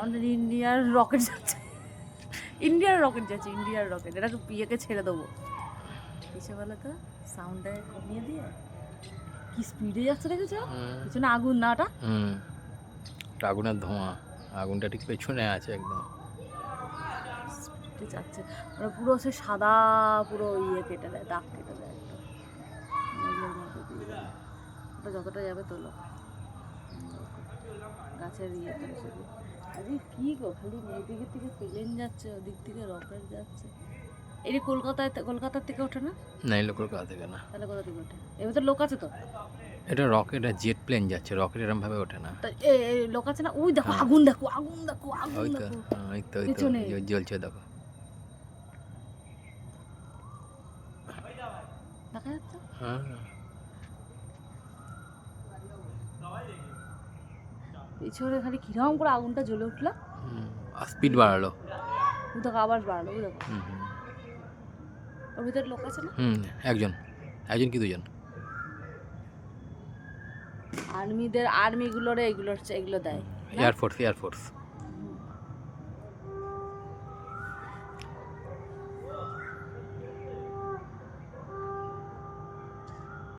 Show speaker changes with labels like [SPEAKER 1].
[SPEAKER 1] আমাদের ইন্ডিয়ার রকেট যাচ্ছে, ইন্ডিয়ার রকেট যাচ্ছে, ইন্ডিয়ার রকেট। এটাকে ইয়েকে ছেড়ে দেবো কিসে বলো তো, সাউন্ডটা কমিয়ে দিয়ে কি স্পিডে যাচ্ছে দেখেছো? পিছনে আগুন না ওটা?
[SPEAKER 2] আগুনের ধোঁয়া, আগুনটা ঠিক পেছনে আছে একদম
[SPEAKER 1] স্পিডে যাচ্ছে। ওরা পুরো সে সাদা পুরো ইয়ে কেটে দেয়, দাগ কেটে দেয় একটা মেঘের মধ্যে দিয়ে দেয়। ওটা যতটা যাবে তোলো গাছের ইয়েতে এসে দিয়ে। আরে কি গো, খালি এদিকের থেকে প্লেন যাচ্ছে, ওদিক থেকে রকেট যাচ্ছে। এই যে কলকাতার থেকে ওঠে না?
[SPEAKER 2] না, এই লোকের কাছ থেকে না,
[SPEAKER 1] তাহলে কোথা থেকে ওঠে? এবার তো লোক আছে তো।
[SPEAKER 2] এটা রকেট আর জেট প্লেন যাচ্ছে, রকেট এরম ভাবে ওঠে না।
[SPEAKER 1] তা লোক আছে না? ওই দেখো
[SPEAKER 2] হ্যাঁ।
[SPEAKER 1] আগুন, দেখো আগুন, দেখো আগুন,
[SPEAKER 2] ওই তো,
[SPEAKER 1] দেখো
[SPEAKER 2] ওই তো, ওই তো
[SPEAKER 1] পেছনে।
[SPEAKER 2] জ্বলছে দেখো।
[SPEAKER 1] দেখা যাচ্ছে
[SPEAKER 2] হ্যাঁ,
[SPEAKER 1] পেছনে খালি কিরকম করে আগুনটা জ্বলে উঠলো।
[SPEAKER 2] আর স্পিড বাড়ালো।
[SPEAKER 1] ও দেখো আবার বাড়লো, ওই দেখো।
[SPEAKER 2] হুম হুম
[SPEAKER 1] ওর ভিতরে লোক আছে না?
[SPEAKER 2] হুম, একজন, একজন কি দুজন?
[SPEAKER 1] আর্মিগুলোরে এগুলো দেয় না?
[SPEAKER 2] Air force, air force.